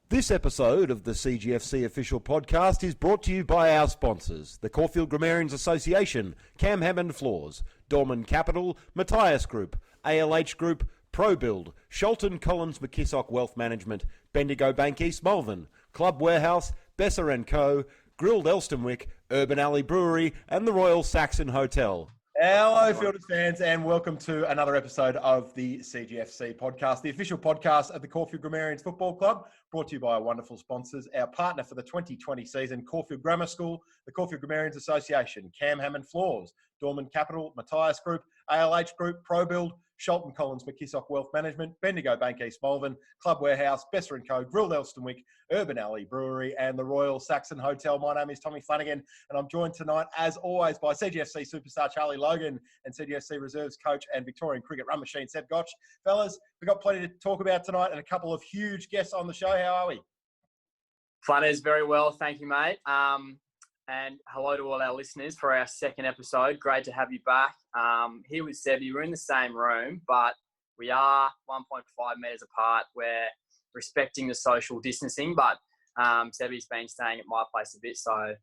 This episode of the CGFC official podcast is brought to you by our sponsors, the Caulfield Grammarians Association, Hammond Floors, Dorman Capital, Matias Group, ALH Group, ProBuild, Scholten Collins McKissock Wealth Management, Bendigo Bank East Malvern, Club Warehouse, Besser & Co., Grilled Elsternwick, Urban Alley Brewery, and the Royal Saxon Hotel. Hello, Fielders fans, and welcome to another episode of the CGFC podcast, the official podcast of the Caulfield Grammarians Football Club, brought to you by our wonderful sponsors, our partner for the 2020 season, Caulfield Grammar School, the Caulfield Grammarians Association, Hammond Floors, Dorman Capital, Matias Group, ALH Group, ProBuild, Scholten Collins McKissock Wealth Management, Bendigo Bank East Malvern, Club Warehouse, Besser & Co., Grilled Elsternwick, Urban Alley Brewery, and the Royal Saxon Hotel. My name is Tommy Flanagan, and I'm joined tonight, as always, by CGFC superstar Charlie Logan and CGFC Reserves coach and Victorian cricket run machine Seb Gotch. Fellas, we've got plenty to talk about tonight and a couple of huge guests on the show. How are we? Flanagan, very well. Thank you, mate. And hello to all our listeners for our second episode. Great to have you back. Here with Sebby, we're in the same room, but we are 1.5 metres apart. We're respecting the social distancing, but Sebby's been staying at my place a bit, so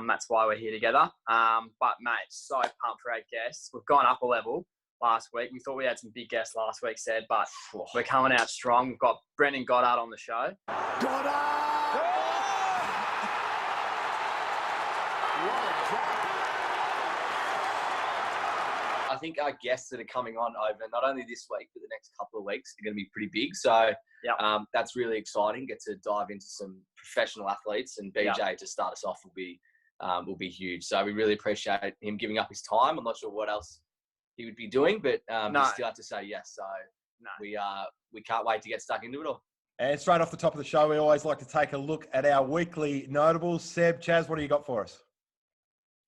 that's why we're here together. But, mate, so pumped for our guests. We've gone up a level last week. We thought we had some big guests last week, Seb, but we're coming out strong. We've got Brendon Goddard on the show. Goddard! I think our guests that are coming on over not only this week, but the next couple of weeks are going to be pretty big. So that's really exciting. Get to dive into some professional athletes, and BJ to start us off will be huge. So we really appreciate him giving up his time. I'm not sure what else he would be doing, but we still have to say yes. So we can't wait to get stuck into it all. And straight off the top of the show, we always like to take a look at our weekly notables. Seb, Chaz, what do you got for us?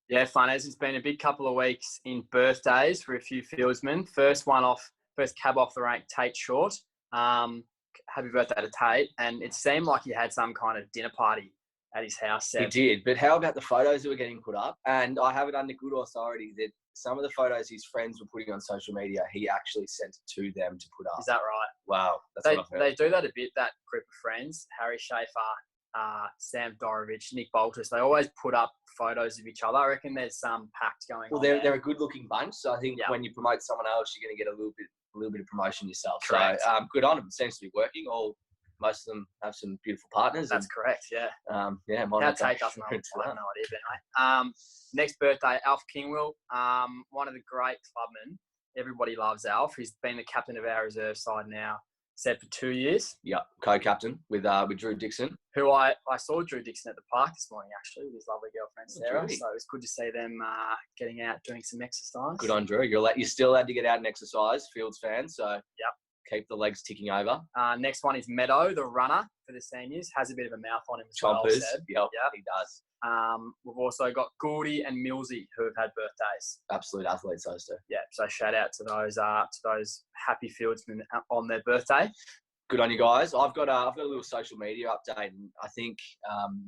Yeah, Flanas, it's been a big couple of weeks in birthdays for a few fieldsmen. First cab off the rank, Tate Short. Happy birthday to Tate. And it seemed like he had some kind of dinner party at his house. Seb. He did. But how about the photos that were getting put up? And I have it under good authority that some of the photos his friends were putting on social media, he actually sent to them to put up. Is that right? Wow. That's what I've heard. They do that a bit, that group of friends. Harry Schaefer, Sam Dorovich, Nick Boltis, they always put up photos of each other. I reckon there's some pact going on. Well, they're a good-looking bunch, so I think when you promote someone else, you're going to get a little bit of promotion yourself. Correct. So good on them. It seems to be working. Most of them have some beautiful partners. That's correct. Yeah. How Tate doesn't know. I have no idea, but anyway. Next birthday, Alf Kingwill, one of the great clubmen. Everybody loves Alf. He's been the captain of our reserve side now. Said for 2 years. Yeah, co-captain with Drew Dixon. Who I saw Drew Dixon at the park this morning, actually, with his lovely girlfriend, Sarah. Really? So it was good to see them getting out, doing some exercise. Good on Drew. You're still allowed to get out and exercise, Fields fans, so keep the legs ticking over. Next one is Meadow, the runner for the seniors. Has a bit of a mouth on him as well, Chompers. Seb. Yep, he does. We've also got Gouldy and Millsy who have had birthdays. Absolute athletes, those two. Yeah, so shout out to those happy fieldsmen on their birthday. Good on you guys. I've got a little social media update, and I think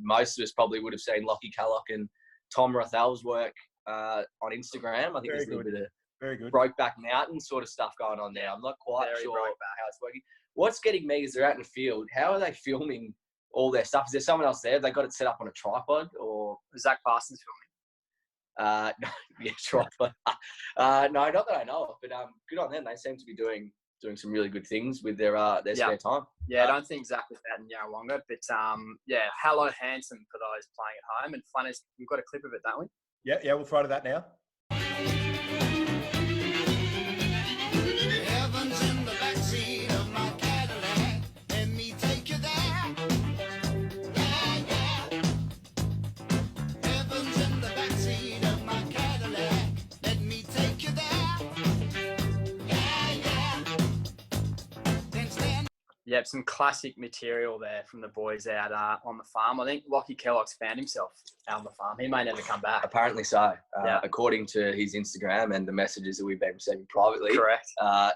most of us probably would have seen Lockie Callock and Tom Rathel's work on Instagram. I think there's a little bit of very good Brokeback Mountain sort of stuff going on there. I'm not quite sure how it's working. What's getting me is they're out in the field. How are they filming all their stuff? Is there someone else there? Have they got it set up on a tripod, or Zach Parsons filming? No, yeah, tripod. No, not that I know of, but good on them. They seem to be doing some really good things with their spare time. Yeah, I don't think Zach was out in Yarrawonga, but hello handsome for those playing at home. And Flanas, we've got a clip of it, don't we? Yeah, we'll throw to that now. Yep, some classic material there from the boys out on the farm. I think Lockie Kellogg's found himself out on the farm. He may never come back. Apparently so. According to his Instagram and the messages that we've been receiving privately. Correct.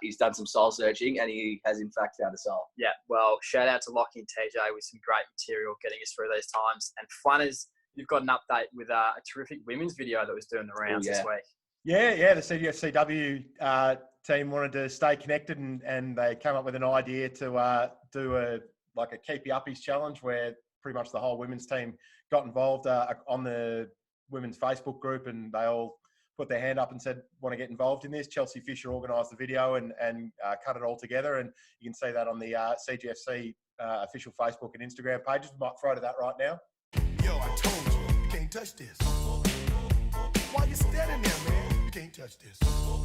He's done some soul searching, and he has in fact found a soul. Yeah, well, shout out to Lockie and TJ with some great material getting us through these times. And Flanas, you've got an update with a terrific women's video that was doing the rounds this week. Yeah, the CGFCW team wanted to stay connected, and they came up with an idea to do like a Keep You Uppies challenge where pretty much the whole women's team got involved on the women's Facebook group, and they all put their hand up and said, want to get involved in this. Chelsea Fisher organised the video and cut it all together. And you can see that on the CGFC official Facebook and Instagram pages. We might throw to that right now. Yo, I told you, you can't touch this. Why you standing there, man? You can't touch this.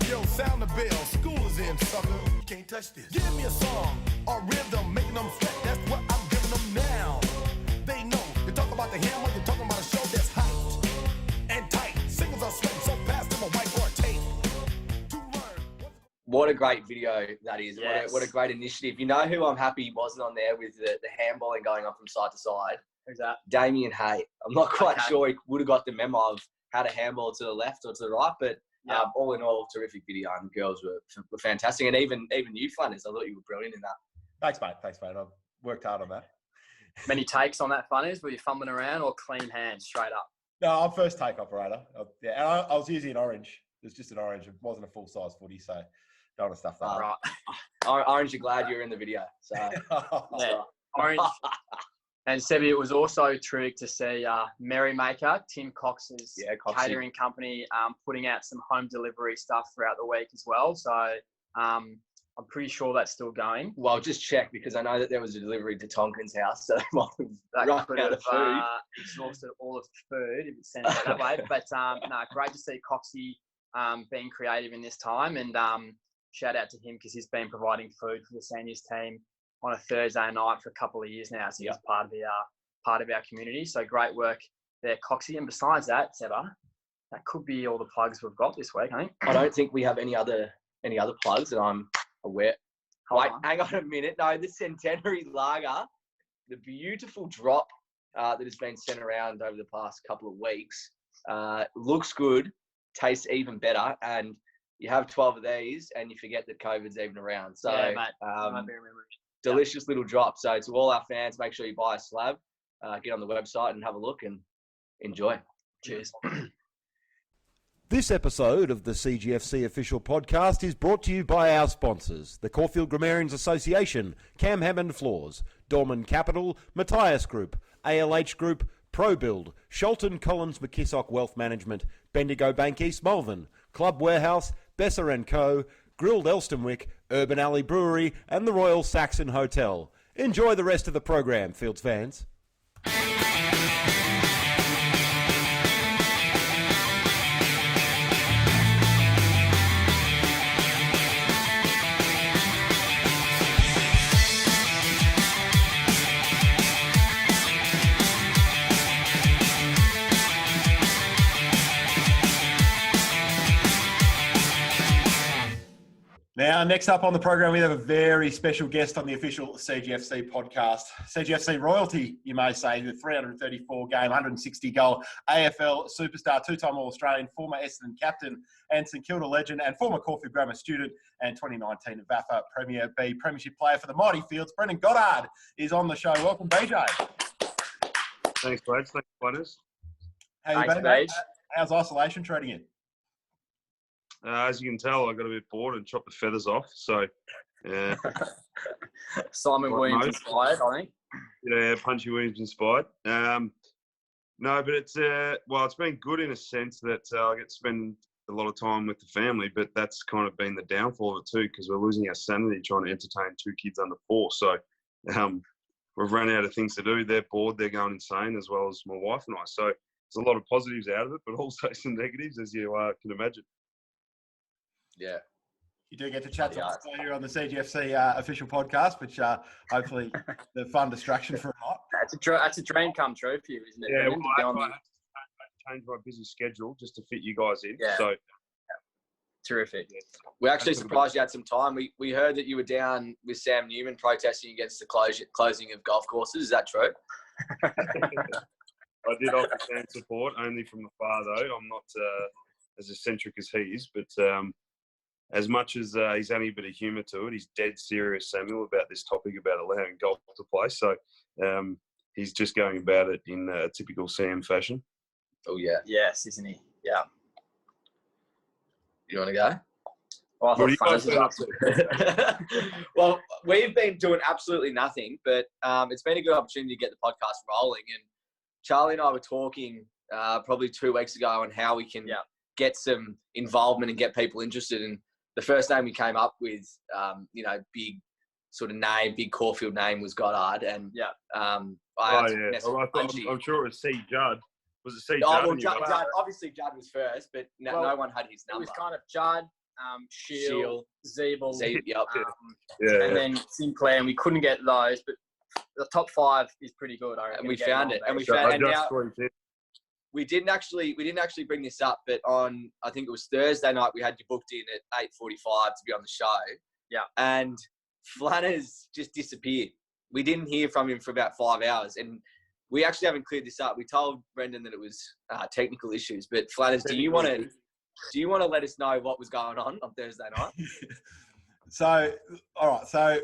Yo, sound the bell. School is in, sucker. You can't touch this. Give me a song or rhythm, making them sweat. That's what I'm giving them now. They know. You talk about the hammer, you're talking about a show that's hyped and tight. Singles are sweating so fast, them a whiteboard tape. To learn. What a great video that is. Yes. What a great initiative. You know who I'm happy wasn't on there with the handballing going on from side to side? Who's that? Damien Hay. I'm not quite sure he would have got the memo of how to handball to the left or to the right, but all in all, terrific video, and the girls were fantastic. And even you, Flanas, I thought you were brilliant in that. Thanks, mate. I've worked hard on that. Many takes on that, Flanas? Were you fumbling around or clean hands straight up? No, I'm first take operator. And I was using an orange. It was just an orange. It wasn't a full-size footy, so don't want to stuff that up. Right. Orange, you're glad you're in the video. So Yeah. Orange. And Sebi, it was also terrific to see Merrymaker, Tim Cox's catering company, putting out some home delivery stuff throughout the week as well. So I'm pretty sure that's still going. Well, just check, because I know that there was a delivery to Tonkin's house, so they might have That could run out have of food. exhausted all of the food if it's sent out that way. But no, great to see Coxie being creative in this time, and shout out to him because he's been providing food for the seniors team on a Thursday night for a couple of years now. So he's part of our community. So great work there, Coxie. And besides that, Seba, that could be all the plugs we've got this week, I think. I don't think we have any other plugs that I'm aware. Wait, hang on a minute. No, the Centenary Lager, the beautiful drop that has been sent around over the past couple of weeks, looks good, tastes even better, and you have 12 of these and you forget that COVID's even around. So, yeah, mate. I might be remembering it. Delicious little drop. So to all our fans, make sure you buy a slab, get on the website and have a look and enjoy. Cheers. This episode of the CGFC official podcast is brought to you by our sponsors, the Caulfield Grammarians Association, Hammond Floors, Dorman Capital, Matias Group, ALH Group, ProBuild, Scholten Collins McKissock Wealth Management, Bendigo Bank East Malvern, Club Warehouse, Besser & Co., Grilled Elsternwick, Urban Alley Brewery, and the Royal Saxon Hotel. Enjoy the rest of the program, Fields fans. Now, next up on the program, we have a very special guest on the official CGFC podcast. CGFC royalty, you may say, the 334-game, 160-goal AFL superstar, two-time All-Australian, former Essendon captain and St Kilda legend, and former Caulfield Grammar student and 2019 VAFA Premier B Premiership player for the mighty Fields. Brendon Goddard is on the show. Welcome, BJ. Thanks, Blades. Thanks, Flanas. How you been, mate? How's isolation treating you? As you can tell, I got a bit bored and chopped the feathers off. So, yeah. Simon Williams inspired, I think. Yeah, Punchy Williams inspired. No, but it's it's been good in a sense that I get to spend a lot of time with the family, but that's kind of been the downfall of it too, because we're losing our sanity trying to entertain two kids under 4. So, we've run out of things to do. They're bored, they're going insane, as well as my wife and I. So, there's a lot of positives out of it, but also some negatives, as you can imagine. Yeah. You do get to chat to us here on the CGFC official podcast, which hopefully the fun distraction for a night. That's a dream come true for you, isn't it? Yeah, well, I had to change my busy schedule just to fit you guys in. Yeah. So terrific. We're actually surprised you had some time. We heard that you were down with Sam Newman protesting against the closing of golf courses. Is that true? I did offer Sam support, only from afar though. I'm not as eccentric as he is, but as much as he's adding a bit of humour to it, he's dead serious, Samuel, about this topic about allowing golf to play. So he's just going about it in a typical Sam fashion. Oh, yeah. Yes, isn't he? Yeah. You want to go? Oh, I What thought are you Flanas was up to. Well, we've been doing absolutely nothing, but it's been a good opportunity to get the podcast rolling. And Charlie and I were talking probably 2 weeks ago on how we can get some involvement and get people interested. And the first name we came up with, big sort of name, big Caulfield name was Goddard. And I'm sure it was C. Judd. Was it C. Judd? Well, Judd, obviously Judd was first, but no one had his number. It was kind of Judd, Shield, Zeeble, and then Sinclair, and we couldn't get those, but the top 5 is pretty good. I reckon. And we found it. We didn't actually bring this up, but on, I think it was Thursday night, we had you booked in at 8:45 to be on the show. Yeah. And Flanas just disappeared. We didn't hear from him for about 5 hours, and we actually haven't cleared this up. We told Brendon that it was technical issues, but Flanas, do you want to let us know what was going on Thursday night? So, all right. So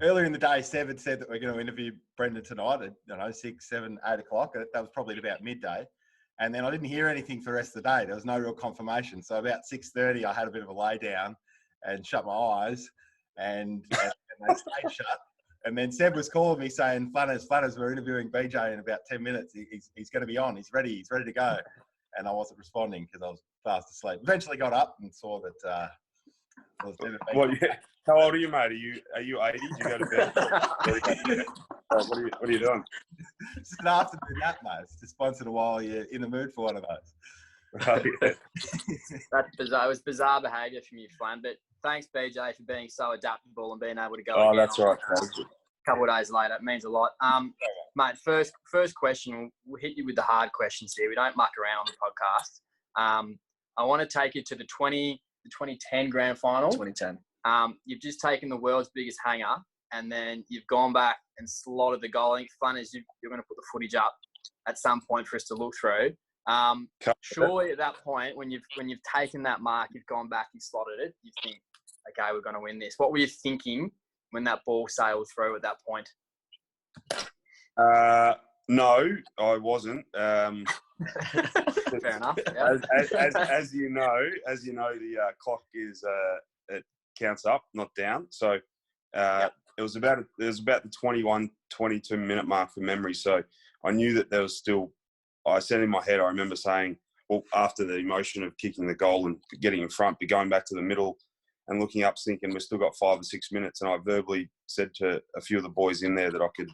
earlier in the day, Seb had said that we're going to interview Brendon tonight at 6, 7, 8 o'clock. That was probably at about midday. And then I didn't hear anything for the rest of the day. There was no real confirmation. So about 6:30, I had a bit of a lay down and shut my eyes, and they stayed shut. And then Seb was calling me saying, Flanas, we're interviewing BJ in about 10 minutes. He's going to be on. He's ready to go. And I wasn't responding because I was fast asleep. Eventually got up and saw that How old are you, mate? Are you 80? Do you go to bed? What are you doing? It's an afternoon nap, mate. It's just once in a while you're in the mood for one of those. That's bizarre. It was bizarre behaviour from you, Flan. But thanks, BJ, for being so adaptable and being able to go. Oh, that's right. A couple of days later, it means a lot. Mate, first question. We'll hit you with the hard questions here. We don't muck around on the podcast. I want to take you to the 2010 grand final. 2010. You've just taken the world's biggest hanger, and then you've gone back and slotted the goal. I think fun is you're going to put the footage up at some point for us to look through. Surely at that point, when you've taken that mark, you've gone back, you've slotted it, you think, okay, we're going to win this. What were you thinking when that ball sailed through at that point? No, I wasn't. Fair enough. Yeah. As you know, the clock is it counts up, not down. So it was about the 21, 22 minute mark for memory. So I knew that there was still. I said in my head, I remember saying, well, after the emotion of kicking the goal and getting in front, but going back to the middle and looking up, thinking we've still got 5 or 6 minutes. And I verbally said to a few of the boys in there that I could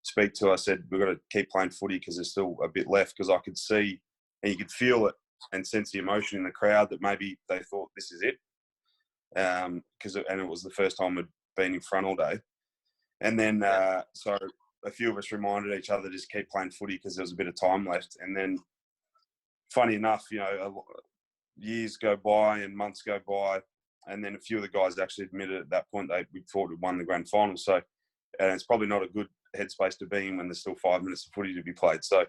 speak to, I said, we've got to keep playing footy because there's still a bit left, because I could see and you could feel it and sense the emotion in the crowd that maybe they thought this is it. And it was the first time we'd been in front all day. And then, so a few of us reminded each other, just keep playing footy because there was a bit of time left. And then, funny enough, years go by and months go by, and then a few of the guys actually admitted at that point we thought we'd won the grand final. So, and it's probably not a good headspace to be in when there's still 5 minutes of footy to be played. So,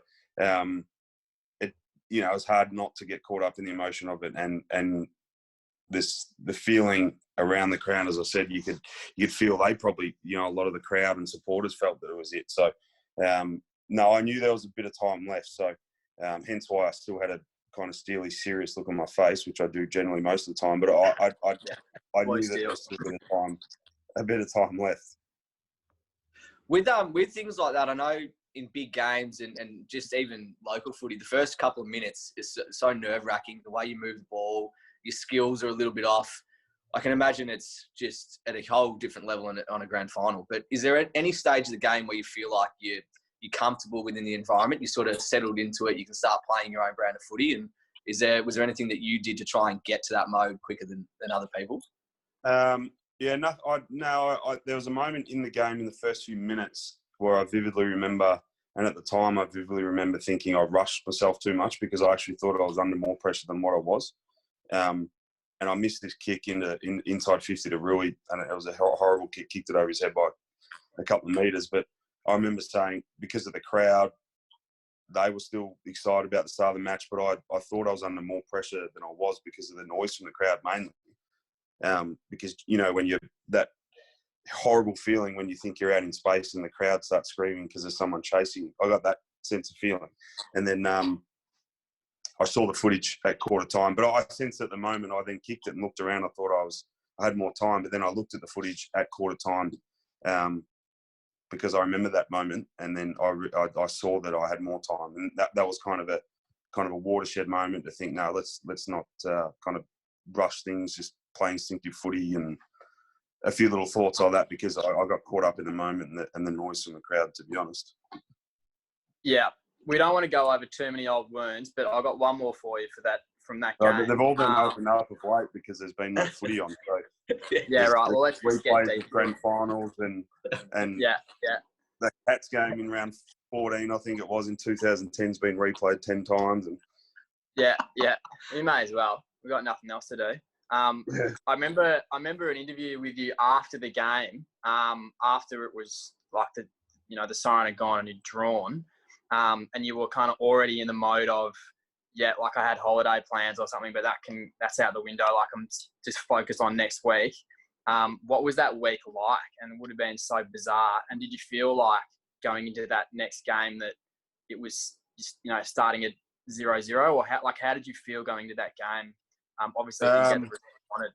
it was hard not to get caught up in the emotion of it, and the feeling around the crowd, as I said, you'd feel they probably, a lot of the crowd and supporters felt that it was it. So, no, I knew there was a bit of time left. So, hence why I still had a kind of steely, serious look on my face, which I do generally most of the time. But I knew that there was still a bit of time left. With things like that, I know in big games and just even local footy, the first couple of minutes is so nerve-wracking. The way you move the ball, your skills are a little bit off. I can imagine it's just at a whole different level on a grand final. But is there any stage of the game where you feel like you're comfortable within the environment, you sort of settled into it, you can start playing your own brand of footy? And was there anything that you did to try and get to that mode quicker than other people? There was a moment in the game in the first few minutes where I vividly remember, and at the time I vividly remember thinking I rushed myself too much because I actually thought I was under more pressure than what I was. And I missed this kick inside 50 to Rui, and it was a horrible kick, kicked it over his head by a couple of metres. But I remember saying, because of the crowd, they were still excited about the start of the match, but I thought I was under more pressure than I was because of the noise from the crowd mainly. Because, when you're that horrible feeling when you think you're out in space and the crowd starts screaming because there's someone chasing you. I got that sense of feeling. And then I saw the footage at quarter time, but I sensed at the moment I then kicked it and looked around. I thought I had more time, but then I looked at the footage at quarter time because I remember that moment, and then I saw that I had more time, and that was kind of a watershed moment to think, no, let's not kind of rush things, just play instinctive footy, and a few little thoughts like that because I got caught up in the moment and the noise from the crowd, to be honest. Yeah, we don't want to go over too many old wounds, but I got one more for you from that game. But they've all been opened up of late because there's been no footy on. So yeah, right. Well, let's just get deep. Grand finals and yeah. The Cats game in round 14, I think it was, in 2010 has been replayed 10 times. And yeah, we may as well. We've got nothing else to do. I remember an interview with you after the game, after it was like the siren had gone and you'd drawn, and you were kind of already in the mode of, like I had holiday plans or something, but that's out the window. Like I'm just focused on next week. What was that week like? And it would have been so bizarre. And did you feel like going into that next game that it was just, starting at 0-0, or how did you feel going into that game? Obviously, you get the result you wanted.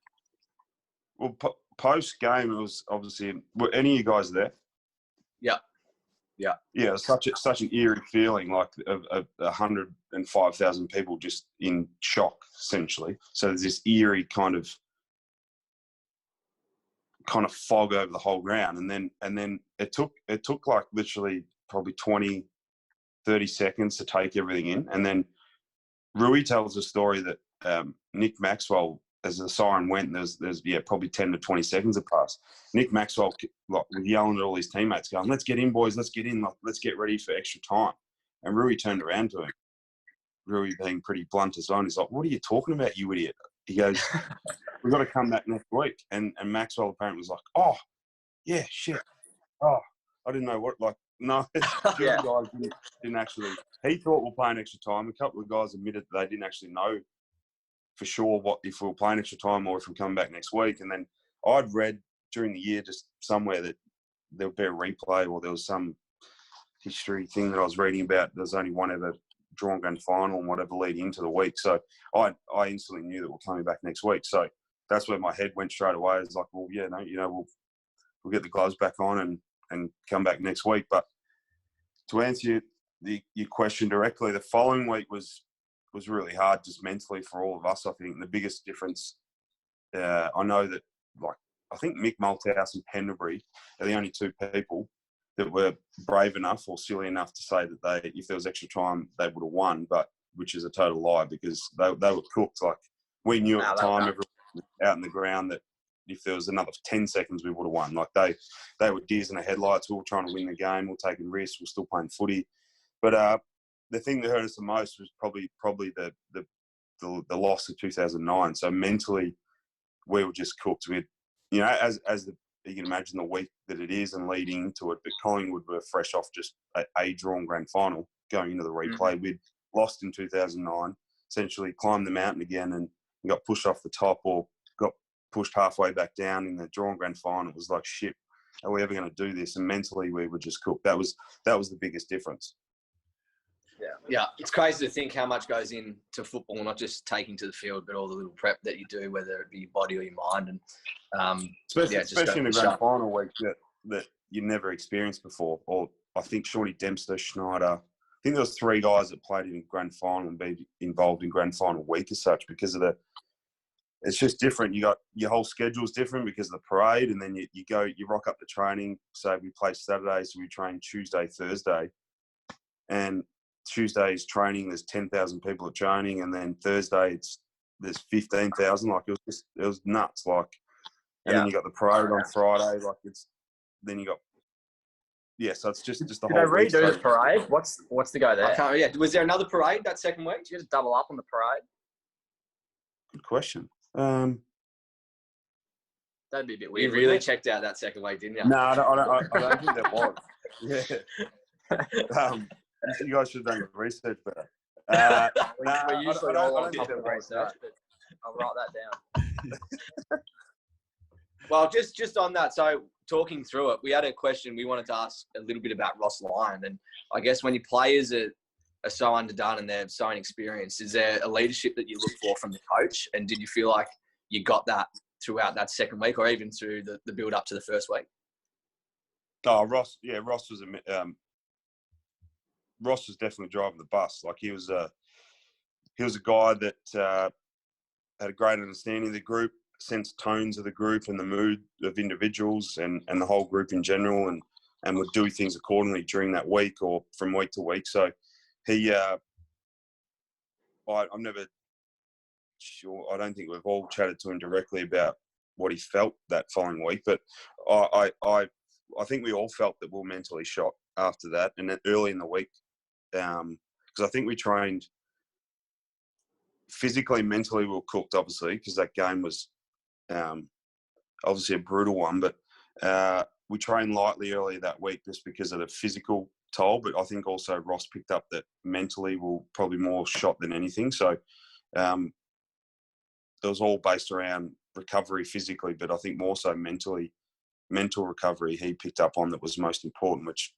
Well, post game, it was obviously. Were any of you guys there? Yeah. Yeah, it was such an eerie feeling, like of 105,000 people just in shock, essentially. So there's this eerie kind of fog over the whole ground, and then it took like literally probably 20, 30 seconds to take everything in, and then Rui tells a story that Nick Maxwell, as the siren went, there's probably 10 to 20 seconds had passed. Nick Maxwell was yelling at all his teammates, going, "Let's get in, boys! Let's get in! Like, let's get ready for extra time." And Rui turned around to him. Rui, being pretty blunt as well, he's like, "What are you talking about, you idiot?" He goes, "We've got to come back next week." And Maxwell apparently was like, "Oh, yeah, shit. Oh, I didn't know what, like, no." Yeah. Guys didn't actually, he thought we're playing extra time. A couple of guys admitted that they didn't actually know for sure if we were playing extra time or if we're coming back next week. And then I'd read during the year just somewhere that there would be a replay, or there was some history thing that I was reading about. There's only one ever drawn grand final and whatever leading into the week. So I instantly knew that we're coming back next week. So that's where my head went straight away. It's like, well, yeah, no, we'll get the gloves back on and come back next week. But to answer your question directly, the following week was really hard just mentally for all of us. I think the biggest difference, I know that, like, I think Mick Malthouse and Pendlebury are the only two people that were brave enough or silly enough to say that if there was extra time, they would have won, but which is a total lie, because they were cooked. Like, we knew at the time, everyone out in the ground, that if there was another 10 seconds, we would have won. Like, they were deers in the headlights. We were trying to win the game. We were taking risks. We were still playing footy. But the thing that hurt us the most was probably the loss of 2009. So mentally, we were just cooked. We had, you can imagine the week that it is and leading into it. But Collingwood were fresh off just a drawn grand final going into the replay. We'd lost in 2009, essentially climbed the mountain again and got pushed off the top, or got pushed halfway back down in the drawn grand final. It was like, shit, are we ever going to do this? And mentally, we were just cooked. That was the biggest difference. Yeah, it's crazy to think how much goes into football, not just taking to the field, but all the little prep that you do, whether it be your body or your mind. And especially in the grand final week that you never experienced before. Or I think Shawnee Dempster, Schneider, I think there was 3 guys that played in grand final and be involved in grand final week as such, because of it's just different. You got your whole schedule's different because of the parade, and then you rock up to training. So we play Saturday, so we train Tuesday, Thursday, and Tuesday's training, there's 10,000 people at training, and then Thursday there's 15,000. Like, it was nuts. Like, and then you got the parade on Friday. Like, then you got so it's just the whole. Did they redo the parade? What's the go there? Was there another parade that second week? Did you just double up on the parade? Good question. That'd be a bit weird. You really checked out that second week, didn't you? No, I don't think that was. Yeah. You guys should have done the research better. We're usually all on top of research, but I'll write that down. Well, just on that, so talking through it, we had a question we wanted to ask a little bit about Ross Lyon. And I guess when your players are are so underdone and they're so inexperienced. Is there a leadership that you look for from the coach? And did you feel like you got that throughout that second week or even through the build up to the first week? Oh, Ross. Yeah, Ross was definitely driving the bus. Like he was a guy that had a great understanding of the group, sensed tones of the group and the mood of individuals and the whole group in general, and would do things accordingly during that week or from week to week. So he, I'm never sure. I don't think we've all chatted to him directly about what he felt that following week, but I think we all felt that we were mentally shot after that, and then early in the week, because I think we trained physically, mentally, we were cooked, obviously, because that game was obviously a brutal one. But we trained lightly earlier that week just because of the physical toll. But I think also Ross picked up that mentally we were probably more shot than anything. So it was all based around recovery physically, but I think more so mental recovery he picked up on that was most important, which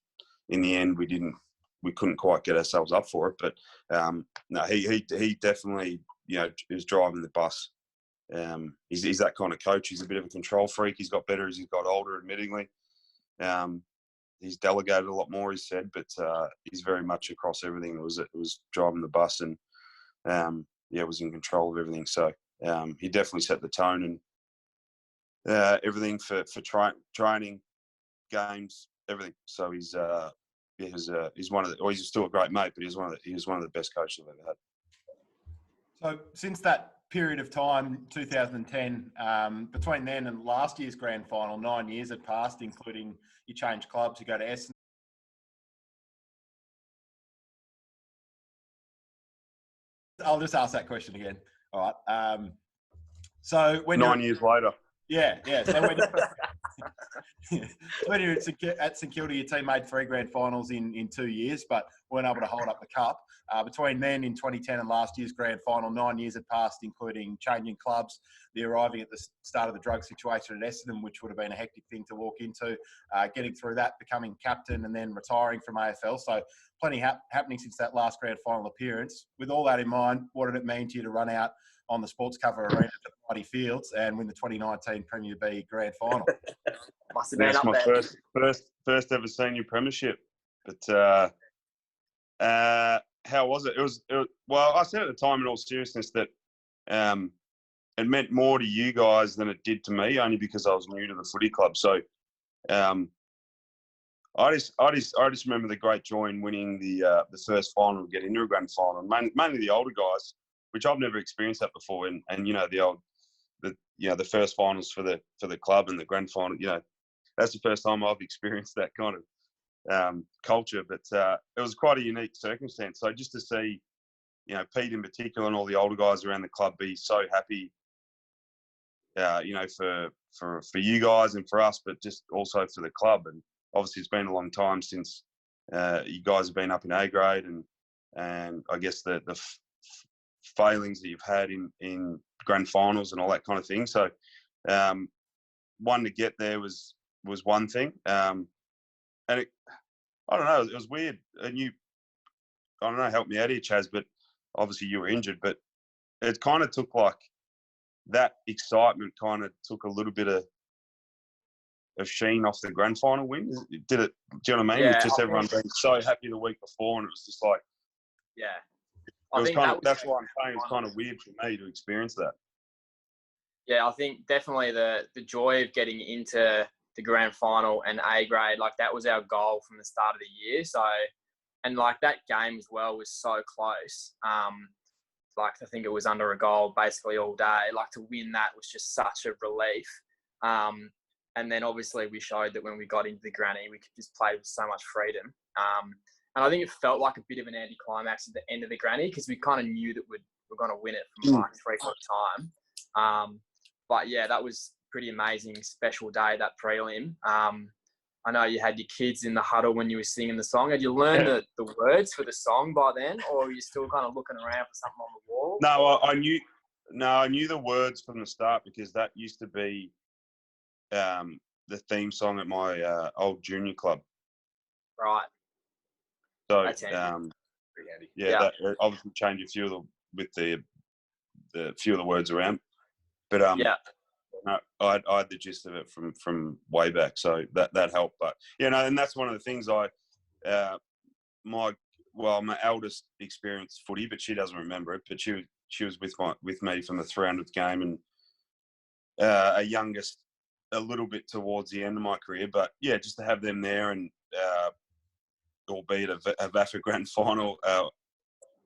in the end we couldn't quite get ourselves up for it. But no, he definitely, is driving the bus. He's that kind of coach. He's a bit of a control freak. He's got better as he's got older, admittingly. He's delegated a lot more, he said, but he's very much across everything. It was driving the bus and was in control of everything. So he definitely set the tone and everything for training, games, everything. So he's one of the. Well, he's still a great mate, but he was one of the best coaches I've ever had. So since that period of time, 2010, between then and last year's grand final, 9 years had passed, including you changed clubs, you go to Essendon. I'll just ask that question again. All right. So when 9 years later. Yeah. So when you're at St Kilda, your team made 3 grand finals in 2 years, but weren't able to hold up the cup. Between then in 2010 and last year's grand final, 9 years had passed, including changing clubs, the arriving at the start of the drug situation at Essendon, which would have been a hectic thing to walk into, getting through that, becoming captain, and then retiring from AFL. So plenty happening since that last grand final appearance. With all that in mind, what did it mean to you to run out on the sports cover arena to mighty Fields and win the 2019 Premier B grand final? Must have been That's up my there. first ever senior premiership. But how was it? It was well, I said at the time, in all seriousness, that it meant more to you guys than it did to me, only because I was new to the footy club. So I just remember the great joy in winning the first final and getting into a grand final. Mainly the older guys, which I've never experienced that before. And the first finals for the club and the grand final, that's the first time I've experienced that kind of culture. But it was quite a unique circumstance. So just to see, Pete in particular and all the older guys around the club be so happy, for you guys and for us, but just also for the club. And obviously it's been a long time since you guys have been up in A grade, and I guess the failings that you've had in grand finals and all that kind of thing. So one to get there was one thing. And I don't know, it was weird. And I don't know, help me out here, Chaz, but obviously you were injured, but it kind of took that excitement kind of took a little bit of sheen off the grand final win. Did it? Do you know what I mean? Yeah, With just everyone being so happy the week before, and it was just like, yeah. That's why I'm saying it's kind of weird for me to experience that. Yeah, I think definitely the joy of getting into the grand final and A grade, that was our goal from the start of the year. So, and that game as well was so close. I think it was under a goal basically all day. To win that was just such a relief. And then obviously we showed that when we got into the granny, we could just play with so much freedom. And I think it felt like a bit of an anticlimax at the end of the granny because we kind of knew that we're going to win it from 3/4 time. But yeah, that was pretty amazing, special day, that prelim. I know you had your kids in the huddle when you were singing the song. Had you learned the words for the song by then, or were you still kind of looking around for something on the wall? No, I knew the words from the start because that used to be the theme song at my old junior club. Right. So Pretty handy. Yeah, that obviously change a few of the few of the words around. But no, I had the gist of it from way back, so that helped. But and that's one of the things my eldest experienced footy, but she doesn't remember it. But she was with me from the 300th game, and a youngest a little bit towards the end of my career. But yeah, just to have them there, and albeit a VAFA grand final,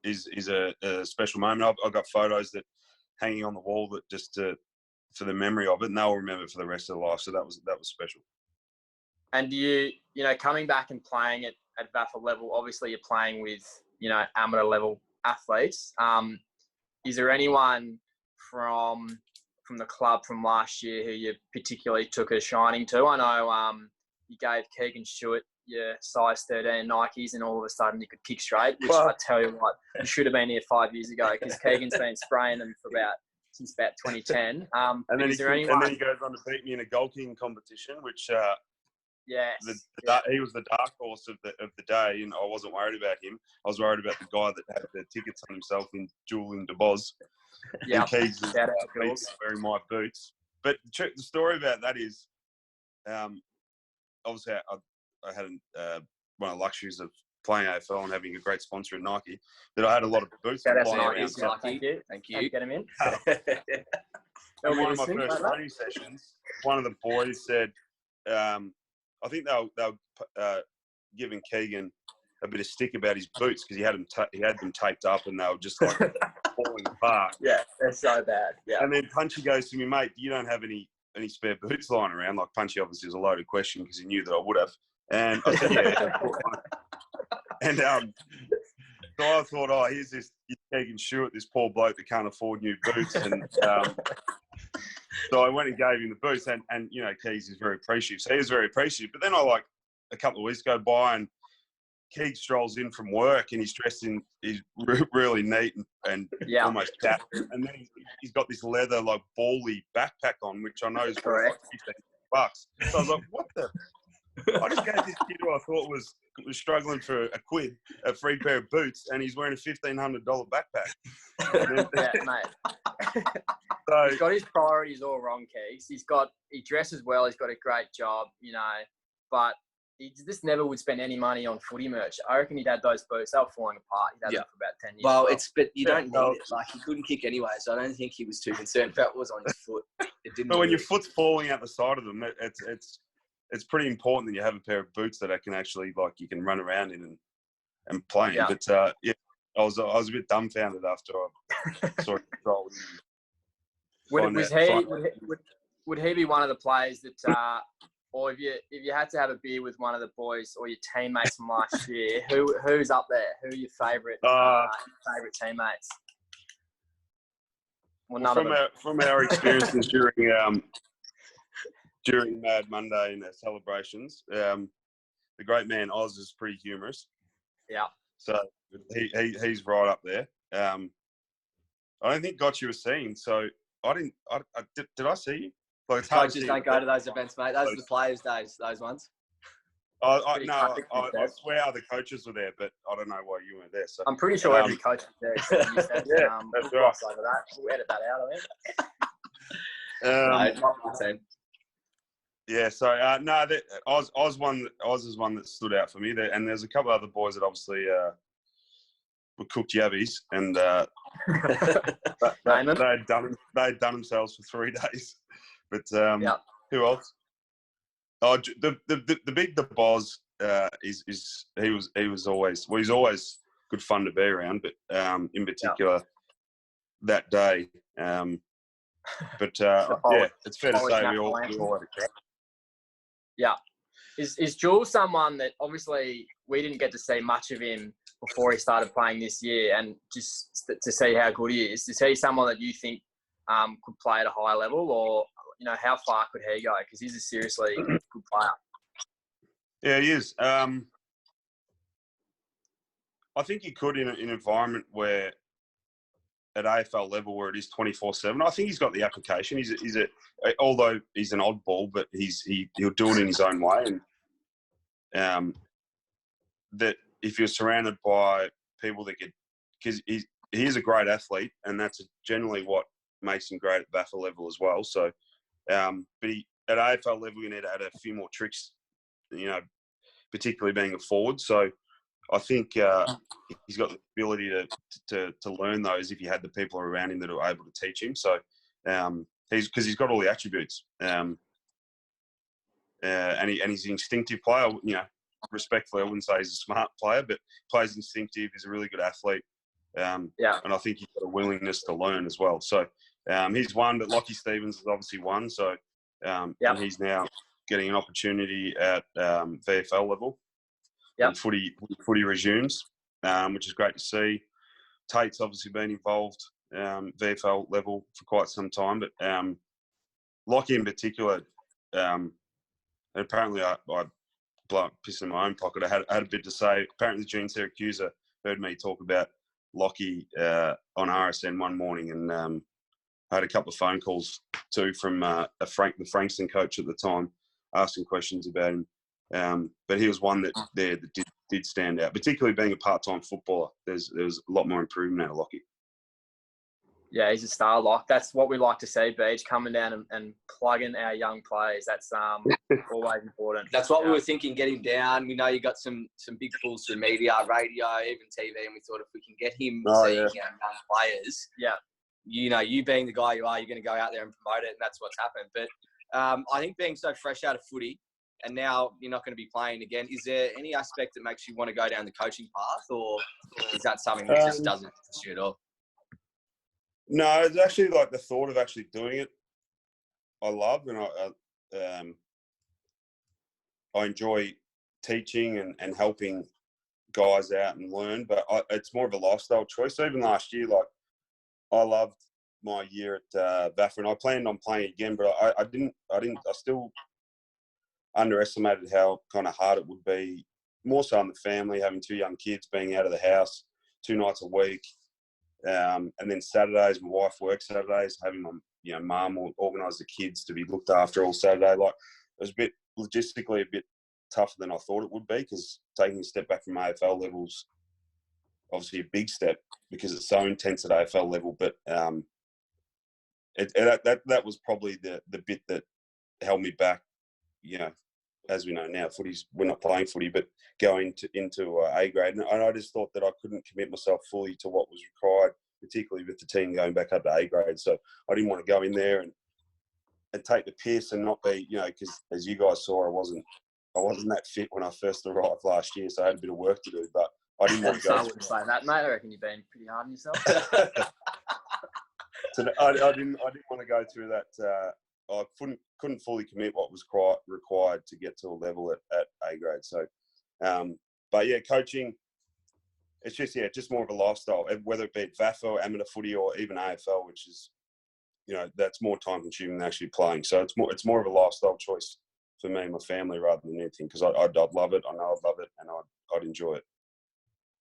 is a special moment. I've got photos that hanging on the wall that just for the memory of it, and they'll remember it for the rest of their life. So that was special. And you coming back and playing at VAFA level, obviously you're playing with amateur level athletes. Is there anyone from the club from last year who you particularly took a shining to? I know you gave Keegan Stewart your size 13 Nikes, and all of a sudden you could kick straight, which I tell you what, you should have been here 5 years ago, because Keegan's been spraying them since about 2010. And then he goes on to beat me in a goal kicking competition, which he was the dark horse of the day, and I wasn't worried about him. I was worried about the guy that had the tickets on himself in Julian DeBoz. Yeah, Keegs is wearing my boots. But the story about that is, obviously I had one of the luxuries of playing AFL and having a great sponsor at Nike, that I had a lot of boots. Thank you. Get him in. In one of my first training sessions, one of the boys said, I think they were giving Keegan a bit of stick about his boots because he had them taped up and they were just like falling apart. Yeah, they're so bad. Yeah. And then Punchy goes to me, mate, you don't have any spare boots lying around? Like, Punchy obviously was a loaded question because he knew that I would have. And I said, yeah. And so I thought, here's this Keegan Stewart, this poor bloke that can't afford new boots. And so I went and gave him the boots, and Keegs is very appreciative. So he was very appreciative. But then a couple of weeks go by, and Keegs strolls in from work, and he's dressed he's really neat and almost dapper. And then he's got this leather, like, bally backpack on, which I know is worth like $15. So I was like, what the? I just gave this kid who I thought was struggling for a free pair of boots, and he's wearing a $1,500 backpack. Yeah, mate. So, he's got his priorities all wrong, Keegs. He dresses well. He's got a great job, but he just never would spend any money on footy merch. I reckon he'd had those boots. They were falling apart. He'd had them for about 10 years. Well, but you don't need it. Like, he couldn't kick anyway, so I don't think he was too concerned about what was on his foot. But when your foot's falling out the side of them, it's pretty important that you have a pair of boots that I can actually, like, you can run around in and play in. Yeah. But I was a bit dumbfounded after I saw it control. Would he be one of the players that, or if you had to have a beer with one of the boys or your teammates from last year, who's up there? Who are your favourite teammates? Well, from our experiences during Mad Monday and our celebrations, the great man Oz is pretty humorous. Yeah. So he's right up there. I don't think Gotchy was seen, so I didn't. Did I see you? Like, coaches don't go to those events, mate. Those are the players' days, those ones. I swear other coaches were there, but I don't know why you weren't there. So I'm pretty sure every coach was there. So you said, that's right. We'll edit that out, I think. Not my team. Yeah, so Oz is one that stood out for me. And there's a couple of other boys that obviously were cooked yabbies, and they had done themselves for 3 days. But who else? Oh, the big DeBoz he was always he's always good fun to be around, but in particular that day. But it's fair to say we all had a crack. Yeah. Is Jules someone that, obviously, we didn't get to see much of him before he started playing this year, and just to see how good he is he someone that you think could play at a high level, or, how far could he go? Because he's a seriously good player. Yeah, he is. I think he could in an environment where, at AFL level, where it is 24/7. I think he's got the application. Although he's an oddball, but he'll do it in his own way. And that if you're surrounded by people that could, because he's a great athlete, and that's generally what makes him great at VAFA level as well. So, but at AFL level, you need to add a few more tricks, particularly being a forward. So I think he's got the ability to learn those if you had the people around him that are able to teach him. So because he's got all the attributes, and he's an instinctive player. Respectfully, I wouldn't say he's a smart player, but plays instinctive. He's a really good athlete. And I think he's got a willingness to learn as well. So he's won, but Lockie Stevens has obviously won. So and he's now getting an opportunity at VFL level. And footy resumes, which is great to see. Tate's obviously been involved VFL level for quite some time, but Lockie in particular, apparently I blow piss in my own pocket. I had a bit to say. Apparently, Gene Syracuse heard me talk about Lockie on RSN one morning, and I had a couple of phone calls too from the Frankston coach at the time, asking questions about him. But he was one that did stand out, particularly being a part-time footballer. There's a lot more improvement out of Lockie. Yeah, he's a star lock. That's what we like to see, Beach, coming down and plugging our young players. That's always important. That's what we were thinking, get him down. We know you got some big pulls through media, radio, even TV, and we thought if we can get him seeing young players, you being the guy you are, you're going to go out there and promote it, and that's what's happened. But I think being so fresh out of footy, and now you're not going to be playing again, is there any aspect that makes you want to go down the coaching path, or is that something that just doesn't pursue at all? No, it's actually like the thought of actually doing it. I love, and I enjoy teaching and helping guys out and learn. But it's more of a lifestyle choice. So even last year, like I loved my year at VAFA, and I planned on playing again, but I didn't. I still underestimated how kind of hard it would be. More so on the family, having 2 young kids, being out of the house 2 nights a week. And then Saturdays, my wife works Saturdays, having my mum organise the kids to be looked after all Saturday. Like it was logistically a bit tougher than I thought it would be, because taking a step back from AFL levels, obviously a big step because it's so intense at AFL level. But that was probably the bit that held me back. As we know now, we're not playing footy, but going into A grade. And I just thought that I couldn't commit myself fully to what was required, particularly with the team going back up to A grade. So I didn't want to go in there and take the piss and not be, because as you guys saw, I wasn't that fit when I first arrived last year. So I had a bit of work to do, but I didn't want to go. I wouldn't say that, mate. I reckon you've been pretty hard on yourself. So I didn't want to go through that. I couldn't fully commit what was required to get to a level at A grade. So, but yeah, coaching, it's just more of a lifestyle, whether it be at VAFA or amateur footy or even AFL, which is, that's more time consuming than actually playing. So it's more of a lifestyle choice for me and my family rather than anything, because I'd love it. I know I'd love it, and I'd enjoy it.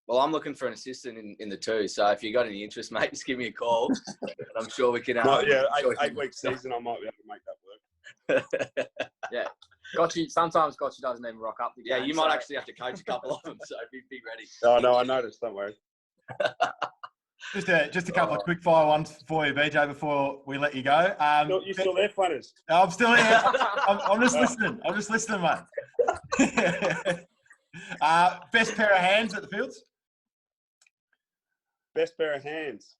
Well, I'm looking for an assistant in the 2, so if you got any interest, mate, just give me a call. I'm sure we can. 8-week season, I might be able to make that work. Yeah, Gotchy. Sometimes Gotchy doesn't even rock up. Yeah, you might actually have to coach a couple of them, so be ready. Oh no, I noticed. Don't worry. Just a couple of quick fire ones for you, BJ, before we let you go. You still there, Flanas? I'm still here. I'm just listening. I'm just listening, mate. Best pair of hands at the Fields? Best pair of hands.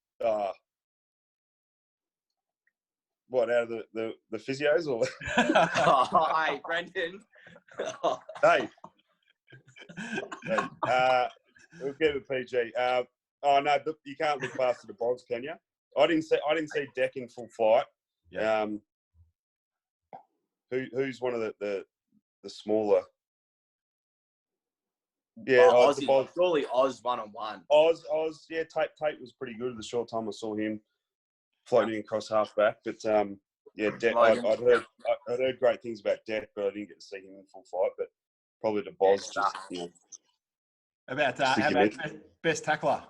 What, out of the physios or? Hey, Brendon. Hey. We'll give it PG. Oh no, you can't look past the Bobs, can you? I didn't see Deck in full flight. Yeah. Who's one of the smaller? Yeah, surely Oz 1-on-1. Oz, yeah, Tate was pretty good the short time I saw him floating across halfback. But yeah, Deck, I'd heard great things about Deck, but I didn't get to see him in full flight. But probably the Boz, About best tackler?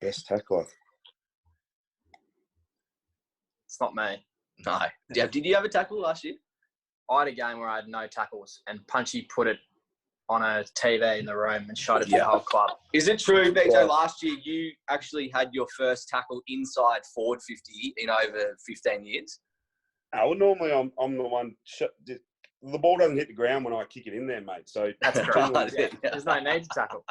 Best tackler. It's not me. No. Did you have a tackle last year? I had a game where I had no tackles, and Punchy put it on a TV in the room and showed it to the whole club. Is it true, BJ, last year you actually had your first tackle inside forward 50 in over 15 years? Well, normally I'm the one. The ball doesn't hit the ground when I kick it in there, mate. So that's correct. Yeah. There's no need to tackle.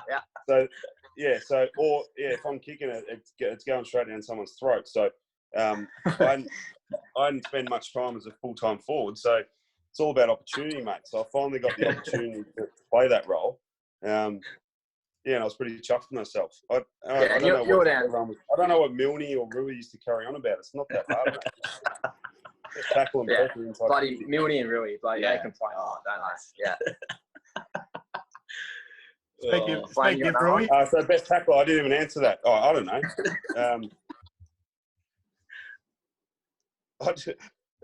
Yeah. So if I'm kicking it, it's going straight down someone's throat. So I didn't spend much time as a full-time forward. So it's all about opportunity, mate. So I finally got the opportunity to play that role. And I was pretty chuffed with myself. I don't know what Milne or Rui used to carry on about. It's not that hard, mate. Just tackle and pressure inside. Bloody Milne and Rui, they can play a lot, don't they? Yeah. Speaking of Rui. So best tackle, I didn't even answer that. Oh, I don't know.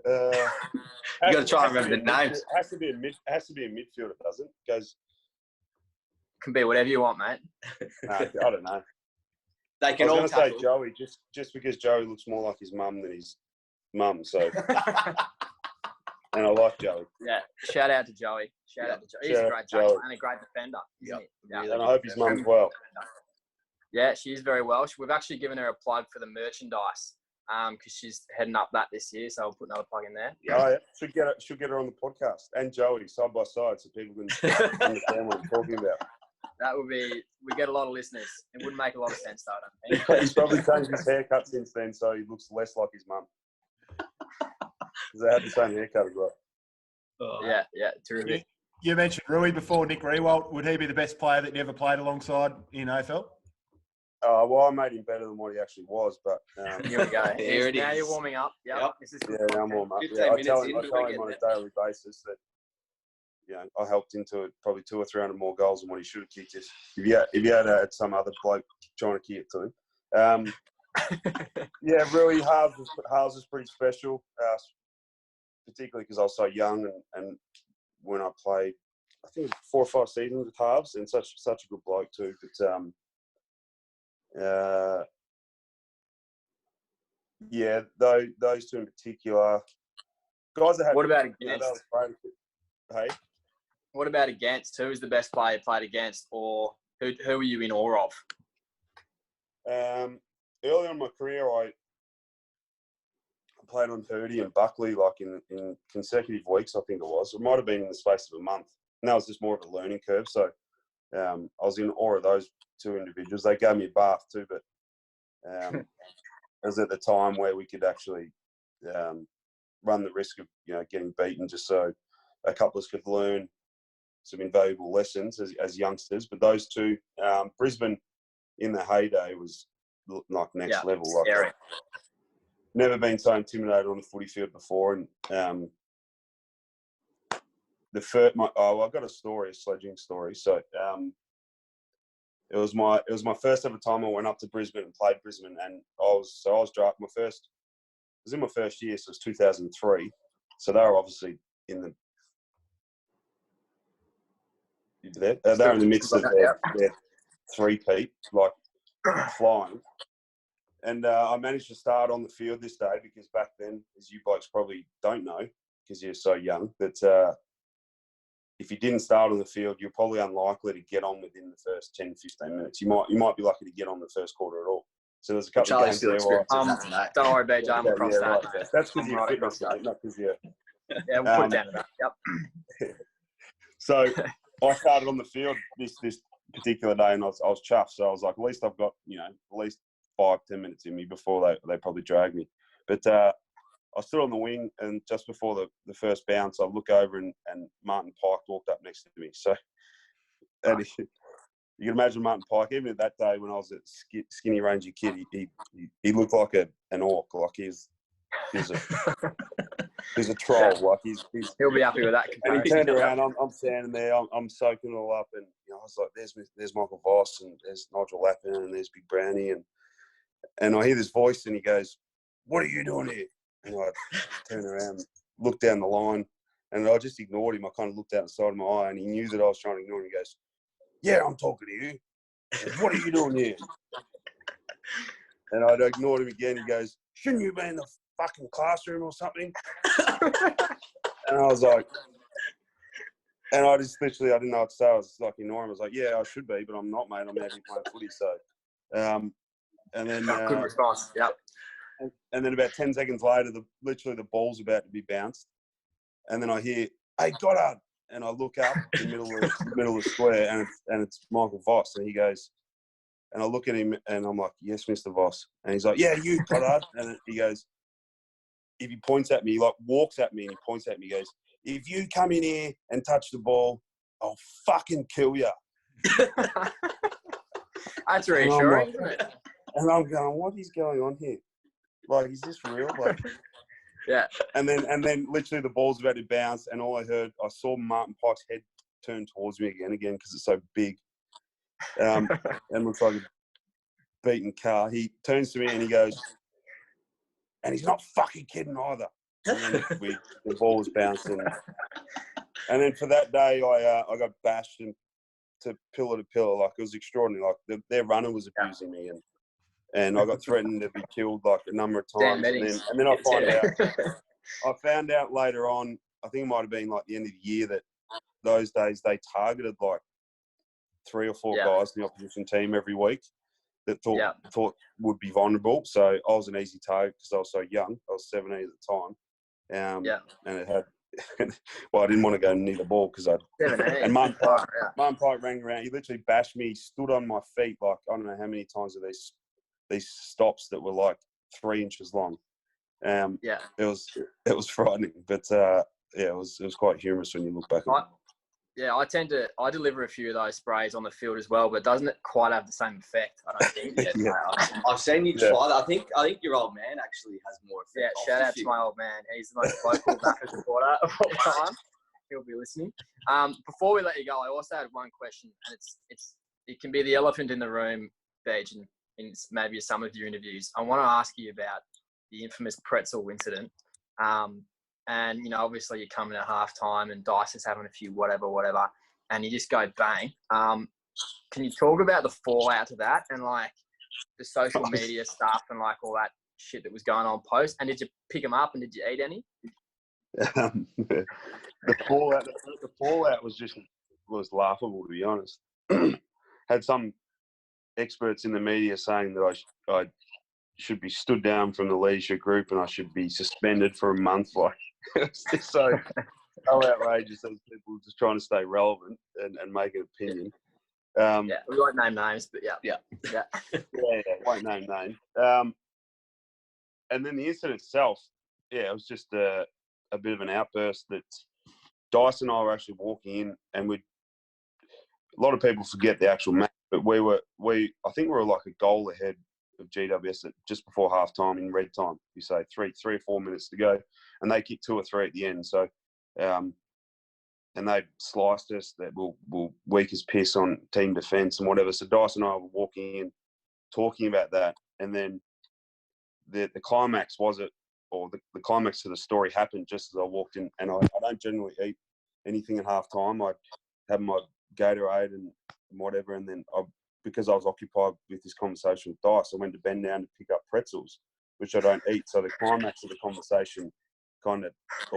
You got to try and remember the names. It has to be a midfielder, doesn't it? Goes. Can be whatever you want, mate. No, I don't know. They can all tackle. I was going to say Joey, just because Joey looks more like his mum than his mum, so. And I like Joey. Yeah, shout out to Joey. He's a great tackler and a great defender, isn't he? Yeah. And I hope his mum's well. Yeah, she's very well. We've actually given her a plug for the merchandise because she's heading up that this year, so I'll put another plug in there. Oh, yeah. Should get her on the podcast. And Joey, side by side, so people can understand what I'm talking about. That would be... We get a lot of listeners. It wouldn't make a lot of sense, though, I don't think. He's probably changed his haircut since then, so he looks less like his mum. Because they had the same haircut as well. Yeah, terrific. You mentioned Rui before, Nick Riewoldt. Would he be the best player that you ever played alongside in AFL? Well, I made him better than what he actually was, but... Here we go. Here it is. Now you're warming up. Yep. Now I'm warming up. I tell him on a daily basis that, I helped him to probably 200 or 300 more goals than what he should have kicked. If you had some other bloke trying to kick it to him. Rui Halves was pretty special, particularly because I was so young and when I played, I think it was 4 or 5 seasons with Halves, and such a good bloke too. But those two in particular, guys that had. What about against? Hey. What about against? Who was the best player you played against, or who were you in awe of? Early on in my career, I played on Purdy and Buckley in consecutive weeks, I think it was. It might have been in the space of a month. And that was just more of a learning curve. So I was in awe of those two individuals. They gave me a bath too, but it was at the time where we could actually run the risk of getting beaten just so a couple of us could learn some invaluable lessons as youngsters. But those two, Brisbane in the heyday was like next level. Like, never been so intimidated on the footy field before. And I've got a sledging story. So it was my first ever time I went up to Brisbane and played Brisbane, and I was drafted it was in my first year, so it was 2003. So they were obviously in the they're in the midst of their three-peat, like flying. And I managed to start on the field this day because back then, as you blokes probably don't know, because you're so young, that if you didn't start on the field, you're probably unlikely to get on within the first 10, 15 minutes. You might be lucky to get on the first quarter at all. So there's a couple of games there where... Don't worry, BJ, I'm across that. Right. That's because you're fitness, mate, not because you're... Yeah, we'll put it down to that. Yep. So I started on the field this particular day, and I was chuffed. So I was like, at least I've got, at least 5-10 minutes in me before they probably drag me. But I stood on the wing, and just before the first bounce, I look over and Martin Pike walked up next to me. So and you can imagine Martin Pike, even at that day when I was a skinny, rangy kid, he looked like an orc. Like he's a troll. Like he'll be happy with that. And he turned around. I'm standing there. I'm soaking it all up, and I was like, "There's Michael Voss, and there's Nigel Lappin, and there's Big Brownie," and I hear this voice, and he goes, "What are you doing here?" And I turn around, look down the line, and I just ignored him. I kind of looked out the side of my eye, and he knew that I was trying to ignore him. He goes, "Yeah, I'm talking to you. What are you doing here?" And I ignored him again. He goes, "Shouldn't you be in the fucking classroom or something?" And I was like, And I just literally, I didn't know what to say. I was like ignoring him. I was like, yeah, I should be, but I'm not, mate. I'm actually playing footy. So, and then Good response. Yep. And then about 10 seconds later, literally the ball's about to be bounced, and then I hear, "Hey, Goddard!" And I look up in the middle of the square, and it's Michael Voss, and he goes, and I look at him, and I'm like, "Yes, Mr. Voss," and he's like, "Yeah, you, Goddard," and he goes, if he points at me, he like walks at me and he points at me, he goes, "If you come in here and touch the ball, I'll fucking kill you." That's reassuring, isn't it? And I'm going, what is going on here? Like, is this real? Like, yeah. And then literally the ball's about to bounce, and I saw Martin Pike's head turn towards me again because it's so big, and looks like a beaten car. He turns to me and he goes, and he's not fucking kidding either. And then the ball was bouncing, and then for that day I got bashed to pillar to pillar. Like, it was extraordinary. Like their runner was abusing me, and I got threatened to be killed like a number of times. And then I found out later on, I think it might have been like the end of the year, that those days they targeted like 3 or 4 guys in the opposition team every week that thought would be vulnerable. So I was an easy target because I was so young. I was 17 at the time. And it had, well, I didn't want to go near the ball because and Martin Pike rang around. He literally bashed me, stood on my feet like, I don't know how many times of these stops that were like 3 inches long. It was frightening, but it was quite humorous when you look back at it. I deliver a few of those sprays on the field as well, but doesn't it quite have the same effect? I don't think. I've seen you try that. I think your old man actually has more effect. Yeah, shout out to my old man. He's the most vocal Maccas supporter of all time. He'll be listening. Before we let you go, I also had one question, and it can be the elephant in the room, Beach, and in maybe some of your interviews. I want to ask you about the infamous pretzel incident. And, you know, obviously you're coming at halftime and Dice is having a few whatever, and you just go bang. Can you talk about the fallout to that and, like, the social media stuff and, like, all that shit that was going on post? And did you pick them up and did you eat any? The fallout was laughable, to be honest. Had some experts in the media saying that I should be stood down from the leadership group and I should be suspended for a month. Like, it's just so outrageous. Those people are just trying to stay relevant and make an opinion. We won't name names, but won't name names. And then the incident itself, it was just a bit of an outburst that Dice and I were actually walking in, and a lot of people forget the actual match, but I think we were like a goal ahead of GWS just before half time in red time. You say 3 or 4 minutes to go, and they kicked 2 or 3 at the end. So, and they sliced us. That we're weak as piss on team defence and whatever. So Dice and I were walking in, talking about that, and then the climax the climax to the story happened just as I walked in. And I don't generally eat anything at half time. I have my Gatorade and whatever, and then because I was occupied with this conversation with Dice, I went to bend down to pick up pretzels, which I don't eat. So the climax of the conversation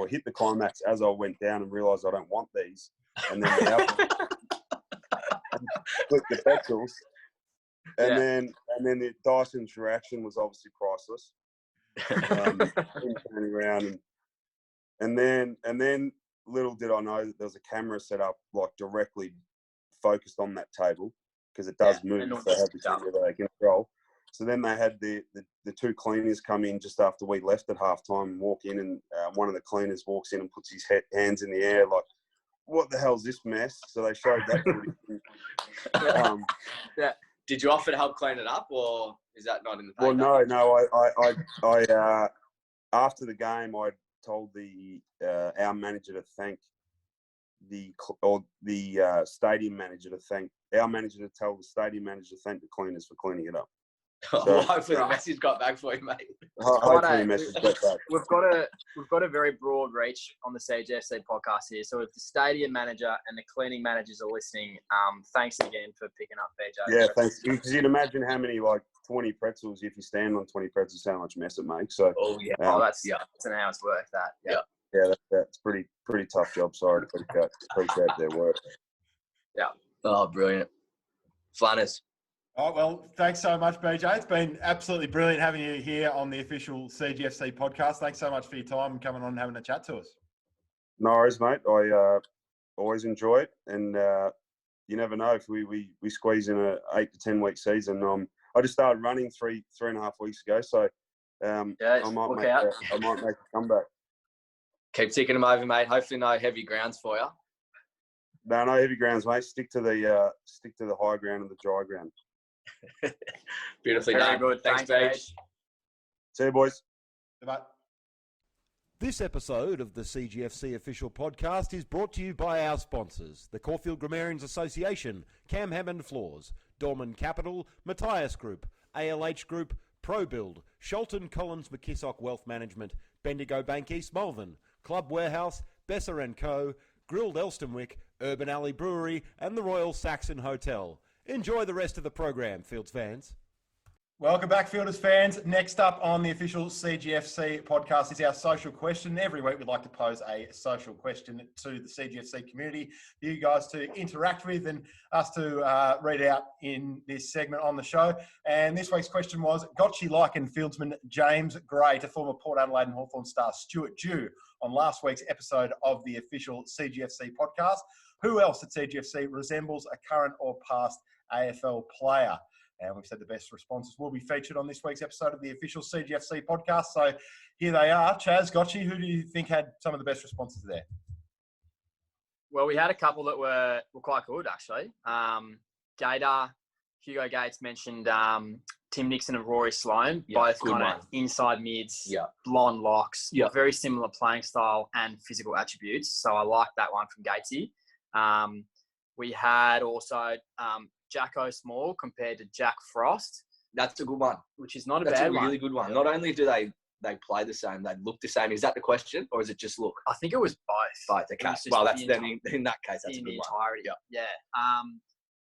hit the climax as I went down and realised I don't want these, and then flipped the pretzels, and then the Dyson's reaction was obviously priceless. Turning around and then little did I know that there was a camera set up like directly focused on that table, because it does move. They have this thing where they control. So then they had the 2 cleaners come in just after we left at halftime and walk in, and one of the cleaners walks in and puts his hands in the air like, "What the hell's this mess?" So they showed that. Did you offer to help clean it up, or is that not in the paper? Well, no. I after the game, I told our manager to thank the stadium manager to thank our manager to tell the stadium manager to thank the cleaners for cleaning it up. So, hopefully the message got back for you, mate. Hopefully the message got back. We've got a very broad reach on the CGFC podcast here. So if the stadium manager and the cleaning managers are listening, thanks again for picking up, BJ. Yeah, thanks. Because you'd imagine how many 20 pretzels, if you stand on 20 pretzels, how much mess it makes. So that's an hour's work. That. yeah, that's pretty tough job. Sorry, appreciate their work. Yeah. Oh, brilliant. Flanas. Oh, well, thanks so much, BJ. It's been absolutely brilliant having you here on the official CGFC podcast. Thanks so much for your time and coming on and having a chat to us. No worries, mate. I always enjoy it, and you never know if we squeeze in a 8 to 10 week season. I just started running 3.5 weeks ago, so I might make a comeback. Keep ticking them over, mate. Hopefully, no heavy grounds for you. No heavy grounds, mate. Stick to the high ground and the dry ground. Beautifully Very done. good. Thanks, Beach. Beach. See you, boys. Bye. This episode of the CGFC official podcast is brought to you by our sponsors, the Caulfield Grammarians Association, Hammond Floors, Dorman Capital, Matias Group, ALH Group, ProBuild, Scholten Collins McKissock Wealth Management, Bendigo Bank East Malvern, Club Warehouse, Besser & Co., Grilled Elsternwick, Urban Alley Brewery, and the Royal Saxon Hotel. Enjoy the rest of the program, Fields fans. Welcome back, Fielders fans. Next up on the official CGFC podcast is our social question. Every week we'd like to pose a social question to the CGFC community for you guys to interact with and us to read out in this segment on the show. And this week's question was, Gotchy likened Fieldsman James Gray to former Port Adelaide and Hawthorn star Stuart Dew on last week's episode of the official CGFC podcast. Who else at CGFC resembles a current or past AFL player? And we've said the best responses will be featured on this week's episode of the official CGFC podcast. So here they are. Chaz, Gotchy, who do you think had some of the best responses there? Well, we had a couple that were quite good, actually. Gator, Hugo Gates mentioned Tim Nixon and Rory Sloan, both kind of inside mids, blonde locks, very similar playing style and physical attributes. So I like that one from Gatesy. We had also Jacko Small compared to Jack Frost. That's a good one. Which is not a bad one. That's a really good one. Not only do they play the same, they look the same. Is that the question, or is it just look? I think it was both. Okay. Well, that's then in that case, that's a good entirety. one. Yeah.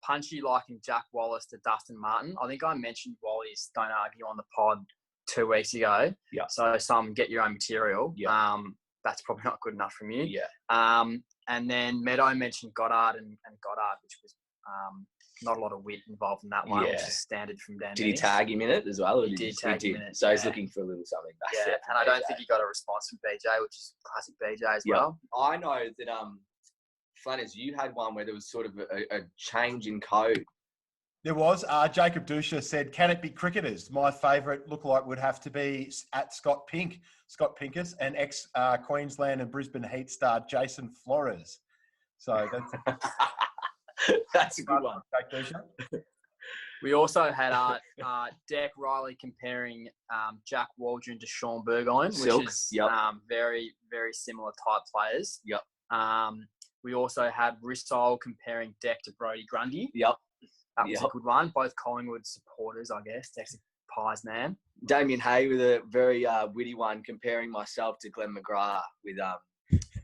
Punchy liking Jack Wallace to Dustin Martin. I think I mentioned Wally's Don't Argue on the pod 2 weeks ago. Yeah. So some get your own material. Yeah. That's probably not good enough from you. Yeah. And then Meadow mentioned Goddard and Goddard, which was not a lot of wit involved in that one, which is standard from Dan. Did he tag him in it as well? He did tag him in it. So he's looking for a little something back there. And I don't think he got a response from BJ, which is classic BJ as well. I know that, Flanas, you had one where there was sort of a change in code. There was. Jacob Dusha said, can it be cricketers? My favourite lookalike would have to be at Scott Pincus, and ex-Queensland and Brisbane Heat star Jason Flores. So that's... That's a good one. We also had Deck Riley comparing Jack Waldron to Sean Burgoyne, which is very, very similar type players. Yep. We also had Rissole comparing Deck to Brodie Grundy. Yep. That was a good one. Both Collingwood supporters, I guess. Deck's a Pies man. Damien Hay with a very witty one comparing myself to Glenn McGrath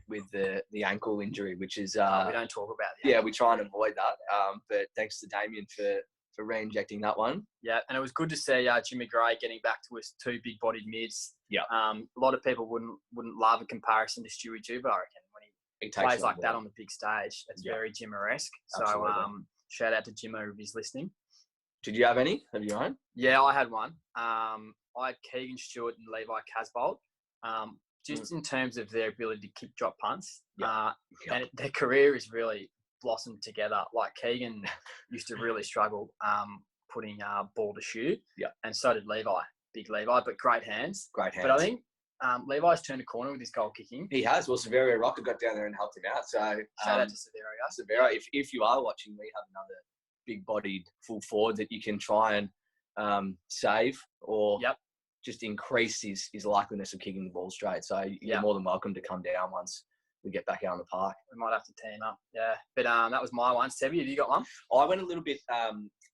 with the ankle injury, which is... we don't talk about that. Yeah, we try and avoid that. But thanks to Damien for re-injecting that one. Yeah, and it was good to see Jimmy Gray getting back to his two big-bodied mids. Yeah. A lot of people wouldn't love a comparison to Stewie Juba, I reckon, when he plays like that on the big stage. It's very Jimmer-esque. So shout out to Jimmo if he's listening. Did you have any of your own? Yeah, I had one. I had Keegan Stewart and Levi Casbolt. Just in terms of their ability to kick drop punts. And their career is really blossomed together. Like Keegan used to really struggle putting ball to shoot. Yeah. And so did Levi. Big Levi, but great hands. Great hands. But I think Levi's turned a corner with his goal kicking. He has. Well, Severio Rocker got down there and helped him out. So shout out to Severio. Severio, if you are watching, we have another big-bodied full forward that you can try and save or just increase his likeliness of kicking the ball straight. So you're more than welcome to come down once we get back out on the park. We might have to team up. Yeah. But that was my one. Sebi, have you got one? I went a little bit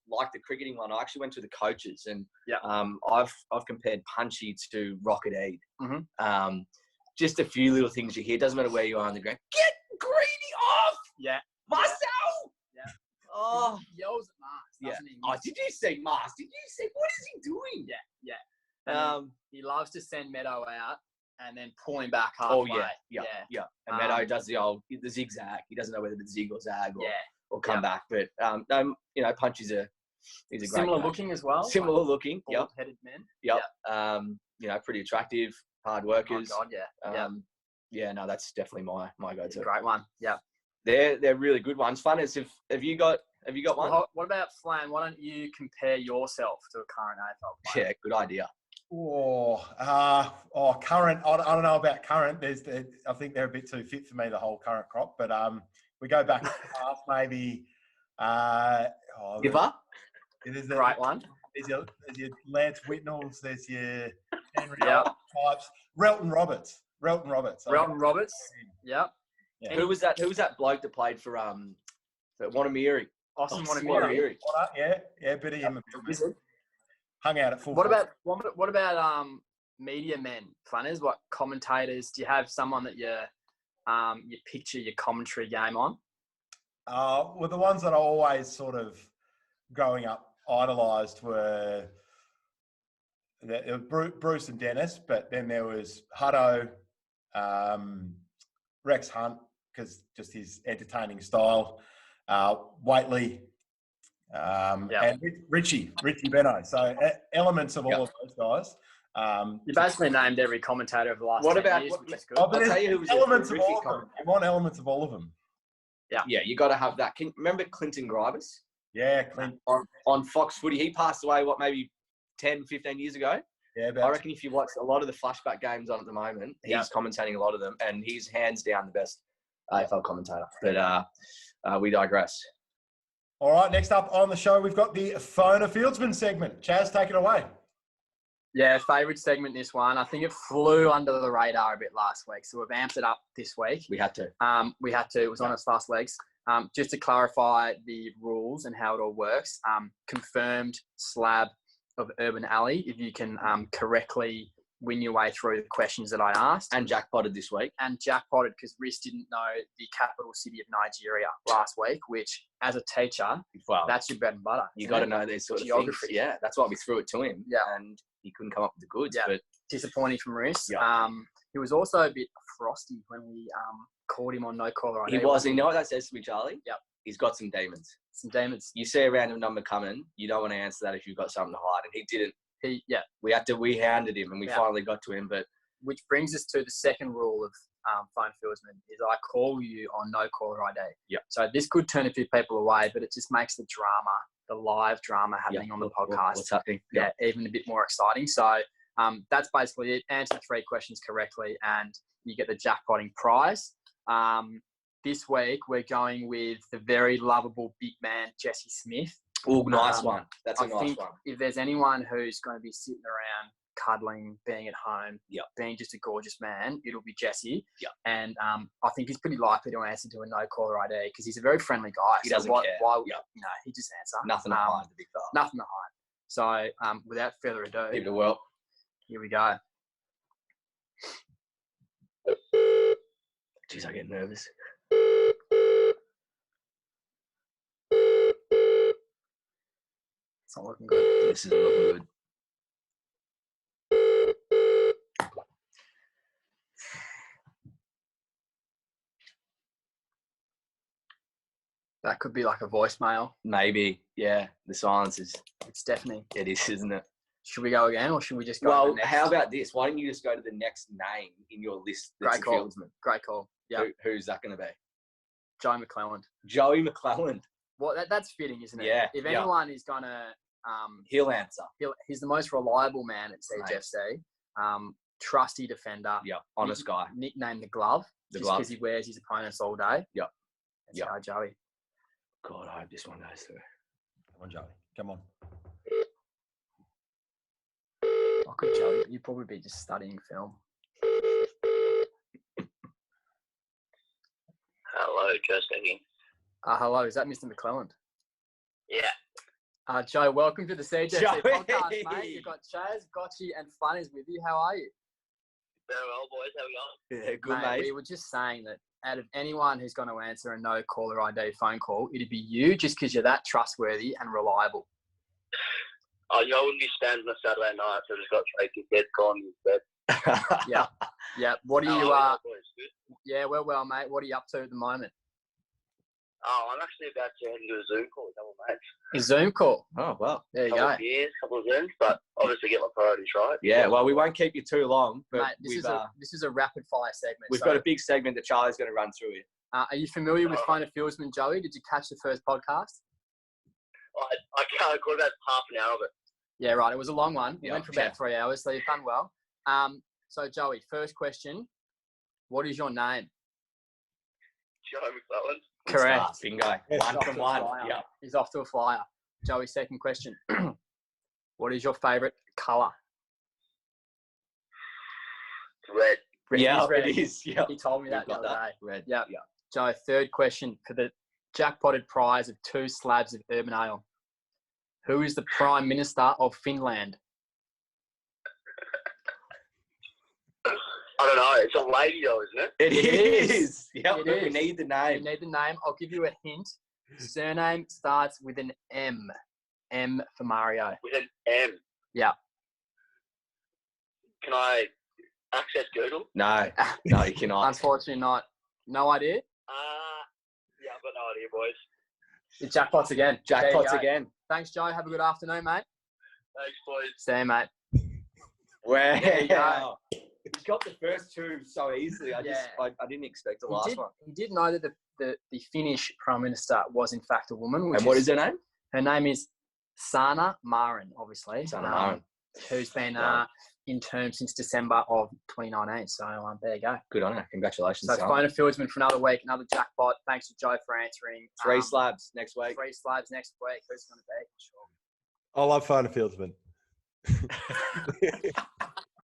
like the cricketing one. I actually went to the coaches and I've compared Punchy to Rocket Eade. Mm-hmm. Just a few little things you hear. Doesn't matter where you are on the ground. Get Greedy off! Yeah. Marcel! Yeah. Oh. He yells at Mars, doesn't he? Oh, did you say Mars? Did you say, what is he doing? Yeah. He loves to send Meadow out and then pulling back halfway. Oh, yeah. And Meadow does the zigzag. He doesn't know whether it's zig or zag or come back. But, Punch he's a great Similar coach. looking as well. Similar looking. Yep. Bald-headed men. Yep. Pretty attractive, hard workers. Oh, God, yeah. No, that's definitely my go-to. Great one. Yeah. They're really good ones. Flanas, have you got one? Well, what about Flan? Why don't you compare yourself to a current AFL player? Yeah, good idea. Current. I don't know about current. I think they're a bit too fit for me, the whole current crop. But we go back past maybe. Giver? There's a right one. There's your Lance Whitnells. There's your Henry types. Relton Roberts. Yep. Yeah. Who was that bloke that played for Wanamiri? Austin Wanamiri. Yeah, bit of him. Hung out at full. What about media men, Flanners? What commentators? Do you have someone that you picture your commentary game on? Well, the ones that I always sort of growing up idolised were Bruce and Dennis, but then there was Hutto, Rex Hunt, because just his entertaining style, Waitley, and Richie Benno. So elements of all of those guys. You basically named every commentator of the last 10 years, which is good. I'll tell you who was elements of all of them. You want elements of all of them. Yeah, you got to have that. Remember Clinton Gribus? Yeah, Clint. On Fox Footy. He passed away, maybe 10, 15 years ago? Yeah, I reckon if you watch a lot of the flashback games on at the moment, he's commentating a lot of them, and he's hands down the best AFL commentator. But we digress. All right, next up on the show, we've got the Phone a Fieldsman segment. Chaz, take it away. Yeah, favourite segment, this one. I think it flew under the radar a bit last week, so we've amped it up this week. We had to. It was on its last legs. Just to clarify the rules and how it all works, confirmed slab of Urban Alley, if you can correctly win your way through the questions that I asked. And jackpotted this week. And jackpotted because Rhys didn't know the capital city of Nigeria last week, which, as a teacher, that's your bread and butter. You got to know these sort of geography. Things. Yeah, that's why we threw it to him. Yeah. And he couldn't come up with the goods. Yeah. But disappointing from Rhys. Yeah. He was also a bit frosty when we called him on no caller ID. He was. And you know what that says to me, Charlie? Yep. He's got some demons. Some demons. You see a random number coming, you don't want to answer that if you've got something to hide. And he didn't. We hounded him and we finally got to him. But which brings us to the second rule of Phone Fieldsman is I call you on no caller ID. Yep. So this could turn a few people away, but it just makes the drama, the live drama happening on the podcast. What's happening? Yeah, even a bit more exciting. So that's basically it. Answer 3 questions correctly and you get the jackpotting prize. This week, we're going with the very lovable big man, Jesse Smith. Oh, nice one. That's a nice one. If there's anyone who's going to be sitting around, cuddling, being at home, being just a gorgeous man, it'll be Jesse. Yeah. And I think he's pretty likely to answer to a no caller ID because he's a very friendly guy. He doesn't care. Why he just answer. Nothing to hide, the big fella. Nothing to hide. So without further ado, give it a whirl. Here we go. Jeez, I get nervous. It's not looking good. This isn't looking good. That could be like a voicemail. Maybe. Yeah. The silence is... It's deafening. It is, isn't it? Should we go again or should we just go to the next? How about this? Why don't you just go to the next name in your list that's Great call. Fieldsman? Great call. Yeah. Who's that going to be? Joe McClelland. Joey McClelland. Well, that's fitting, isn't it? Yeah. If anyone is going to... he'll answer. He's the most reliable man at CGFC. Trusty defender. Yeah. Honest guy. Nicknamed the Glove. Because he wears his opponents all day. Yeah. Let's go, Joey. God, I hope this one goes through. Come on, Joey. Come on. I could, Joey. You'd probably be just studying film. Hello, Joe speaking. Hello, is that Mr. McClelland? Yeah. Joe, welcome to the CGFC Joey. podcast, mate. You've got Chaz, Gotchy, and Flanas with you. How are you? Very well, boys. How we going? Yeah, good, mate. We were just saying that out of anyone who's going to answer a no caller ID phone call, it'd be you just because you're that trustworthy and reliable. Oh, I wouldn't be standing on a Saturday night, so I just got Tracy's head gone in bed. Yeah. Yeah. What are you? Boys, good. Yeah, we're well, mate. What are you up to at the moment? Oh, I'm actually about to head into a Zoom call with a couple of mates. A Zoom call. Oh, well. There you Couple go. of beers, couple of Zooms, but obviously get my priorities right. Yeah, well, we won't keep you too long, but Mate, this is a rapid fire segment. we've got a big segment that Charlie's going to run through here. Are you familiar with Fieldsman, Joey? Did you catch the first podcast? I can't call about half an hour of it. Yeah, right. It was a long one. It Yeah, went for about 3 hours, so you've done well. So, Joey, first question. What is your name? Joe McClelland. Correct. Bingo. He's 1 off from to a 1. flyer. Yeah. He's off to a flyer. Joey, second question. What is your favourite colour? Red. Yeah, It's red. it is. Yeah. He told me that the You've got other day. Red. Yeah. Joe, third question. For the jackpotted prize of 2 slabs of urban ale, who is the Prime Minister of Finland? I don't know. It's a lady though, isn't it? It is. is. Yeah, It we is. need the You name. need the name. I'll give you a hint. Surname starts with an M. M for Mario. With an M. Yeah. Can I access Google? No, you cannot. Unfortunately not. No idea? Yeah, I've got no idea, boys. The jackpots again. There you Jackpots go. again. Thanks, Joe. Have a good afternoon, mate. Thanks, boys. See you, mate. Wow. There you go. He got the first 2 so easily. I didn't expect the last one. He did know that the Finnish Prime Minister was, in fact, a woman. And what is her name? Her name is Sanna Marin, obviously. Sanna Marin. Who's been Wow. in term since December of 2019. So there you go. Good on her. Congratulations. So son. phone a Fieldsman for another week, another jackpot. Thanks to Joe for answering. 3 slabs next week. 3 slabs next week. Who's going to be? Sure. I love phone a Fieldsman.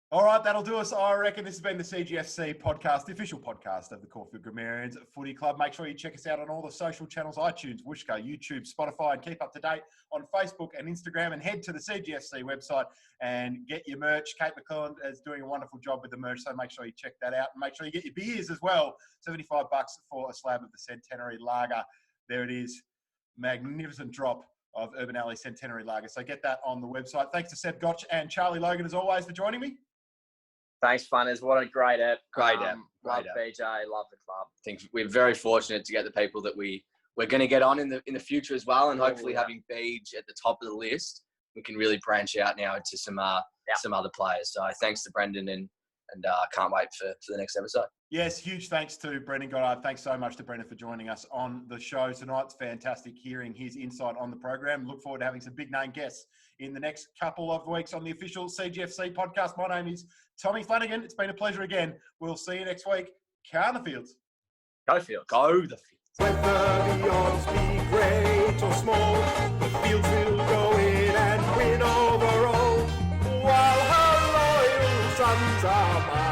All right, that'll do us. I reckon this has been the CGFC podcast, the official podcast of the Caulfield Grammarians Footy Club. Make sure you check us out on all the social channels, iTunes, Wishka, YouTube, Spotify, and keep up to date on Facebook and Instagram, and head to the CGFC website and get your merch. Kate McClelland is doing a wonderful job with the merch, so make sure you check that out. And make sure you get your beers as well. $75 for a slab of the Centenary Lager. There it is. Magnificent drop of Urban Alley Centenary Lager. So get that on the website. Thanks to Seb Gotch and Charlie Logan, as always, for joining me. Thanks, Funners. What a great app. Great app. Love Great app. BJ. Love the club. I think we're very fortunate to get the people that we're going to get on in the future as well, and hopefully having Beej at the top of the list, we can really branch out now into some other players. So thanks to Brendon and can't wait for the next episode. Yes, huge thanks to Brendon Goddard. Thanks so much to Brendon for joining us on the show tonight. It's fantastic hearing his insight on the program. Look forward to having some big name guests in the next couple of weeks on the official CGFC podcast. My name is Tommy Flanagan. It's been a pleasure again. We'll see you next week. Count the Fields. Go Fields. Go the Fields. Whether the odds be great or small, the Fields will go in and win overall. While her loyal sons are mine.